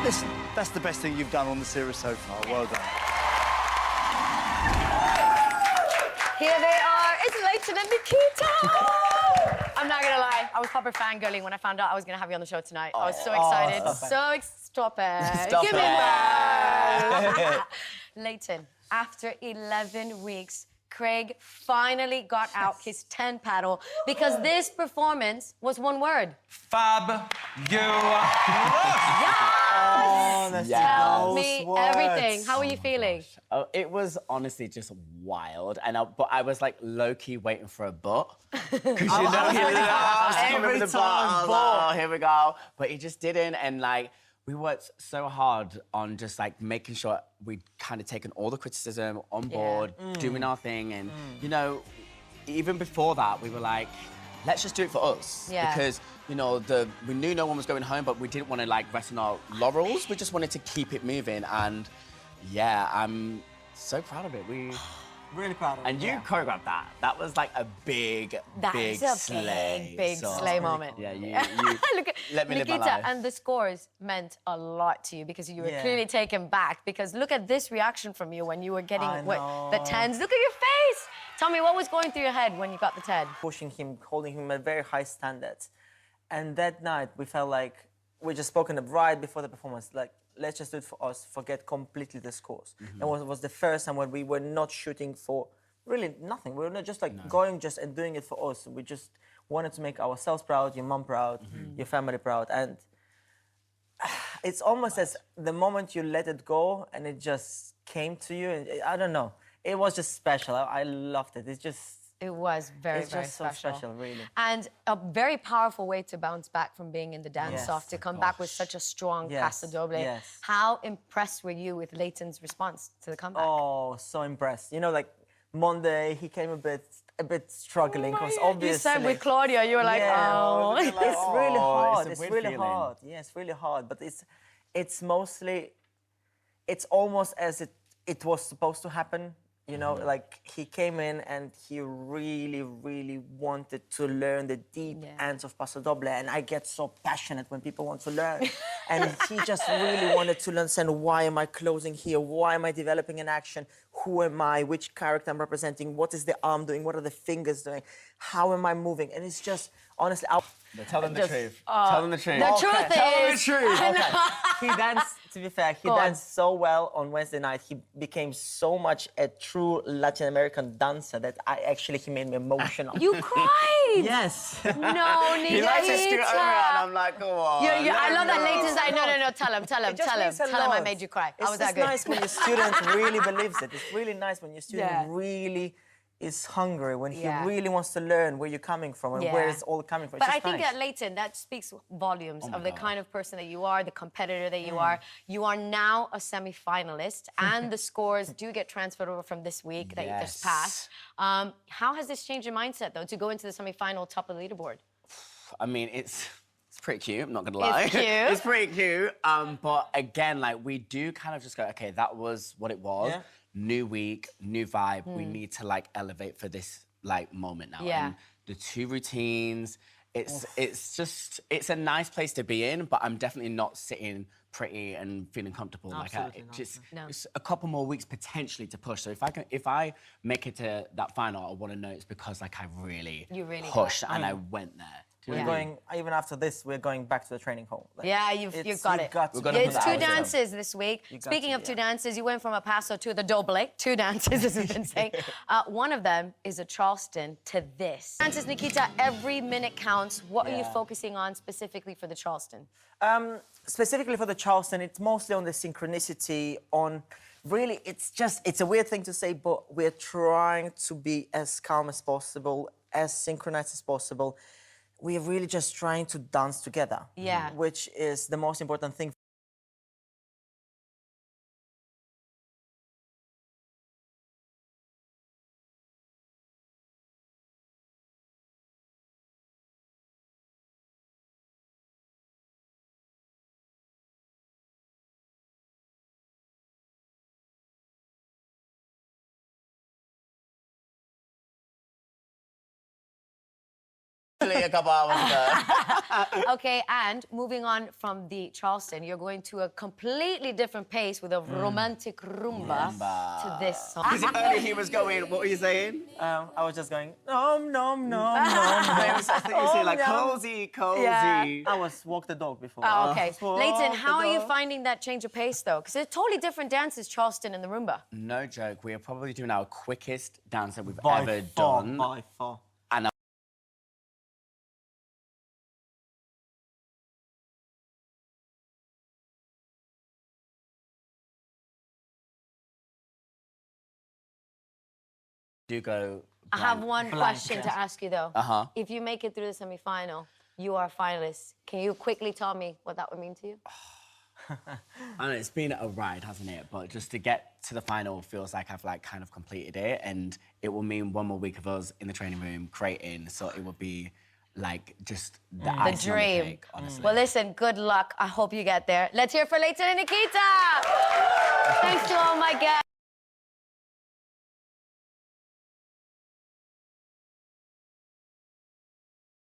Listen, that's the best thing you've done on the series so far. Well done. Here they are. It's Layton and Nikita. I'm not gonna lie, I was proper fangirling when I found out I was gonna have you on the show tonight. I was so excited. Stop it. Stop Give it. me that. Layton, after 11 weeks, Craig finally got out his 10 paddle because this performance was one word. Fabulous. Yes! Tell me everything. How are you feeling? Oh, it was honestly just wild, and but I was like low-key waiting for a butt. Because you know, Every time, oh, here we go. But he just didn't, and like we worked so hard on just like making sure we'd kind of taken all the criticism on board, doing our thing, and you know, even before that, we were like, let's just do it for us. Yeah. Because, you know, we knew no one was going home, but we didn't want to, like, rest on our laurels. We just wanted to keep it moving. And, yeah, I'm so proud of it. Really proud of it. And you choreographed that. That was, like, a big slay. Big slay moment. Yeah, you Look at let me live my Nikita, life. and the scores meant a lot to you because you were clearly taken back. Because look at this reaction from you when you were getting the 10s. Look at your face. Tell me, what was going through your head when you got the 10? Pushing him, holding him at very high standards. And that night, we felt like we just spoken up right before the performance, like, let's just do it for us, forget completely the scores. And it was the first time when we were not shooting for really nothing. We were not just like going just and doing it for us. We just wanted to make ourselves proud, your mom proud, your family proud. And it's almost as the moment you let it go and it just came to you. And I don't know. It was just special. I loved it. It was very, it's very just so special, really. And a very powerful way to bounce back from being in the dance-off, to come back with such a strong paso doble. Yes. How impressed were you with Layton's response to the comeback? Oh, so impressed. You know, like, Monday, he came a bit struggling, because obviously... You said with Claudia, you were like, oh. It's really hard. It's a It's weird really feeling. hard. Yeah, it's really hard. But it's mostly... It's almost as it was supposed to happen. You know, like, he came in and he really, really wanted to learn the deep ends of Paso Doble. And I get so passionate when people want to learn. And he just really wanted to understand, why am I closing here? Why am I developing an action? Who am I? Which character I'm representing? What is the arm doing? What are the fingers doing? How am I moving? And it's just, honestly... Tell them the truth. Tell them the truth. The truth is... Tell them the truth. He danced, to be fair, he danced so well on Wednesday night. He became so much a true Latin American dancer that he made me emotional. You cried! Yes. No, Nikita. He likes to scoot over and I'm like, go on. I love that Layton's like, no, tell him. Tell him I made you cry. It's How was that good? nice when your student really believes it. It's really nice when your student really is hungry, when he really wants to learn where you're coming from and where it's all coming from. But I think that Layton, that speaks volumes of the kind of person that you are, the competitor that you are. You are now a semi-finalist, and the scores do get transferred over from this week that you just passed. How has this changed your mindset, though, to go into the semi-final top of the leaderboard? I mean, it's pretty cute, I'm not gonna lie. It's cute. It's pretty cute. But again, like, we do kind of just go, okay, that was what it was. Yeah. New week, new vibe. We need to, like, elevate for this, like, moment now. Yeah. And the two routines, it's a nice place to be in, but I'm definitely not sitting pretty and feeling comfortable. Absolutely It's a couple more weeks potentially to push. So if I make it to that final, I want to know it's because, like, I really pushed and I went there. We're going, even after this, we're going back to the training hall. Like, You've got it. It's two dances this week. Speaking of two dances, you went from a paso to the doble. Two dances, as we've been saying. One of them is a Charleston to this. Dances, Nikita, every minute counts. What are you focusing on specifically for the Charleston? Specifically for the Charleston, it's mostly on the synchronicity, on... Really, it's a weird thing to say, but we're trying to be as calm as possible, as synchronized as possible. We're really just trying to dance together. Yeah. Which is the most important thing. literally a couple hours ago. Okay, and moving on from the Charleston, you're going to a completely different pace with a romantic rumba to this song. Because earlier he was going, what were you saying? I was just going, nom, nom, nom, nom. I thought you were saying like cozy, cozy. Yeah. I was walk the dog before. Oh, okay. Walk Layton, the how are you dog. finding that change of pace, though? Because they're totally different dances, Charleston and the rumba. No joke, we are probably doing our quickest dance that we've By ever far, done. by far. And do go. I have blank. one question to ask you, though. Uh-huh. If you make it through the semi-final, you are a finalist. Can you quickly tell me what that would mean to you? I know it's been a ride, hasn't it? But just to get to the final feels like I've like kind of completed it, and it will mean one more week of us in the training room creating. So it will be like just the icing on the dream. cake, honestly. Well, listen, good luck. I hope you get there. Let's hear it for Layton and Nikita. Thanks to all my guests.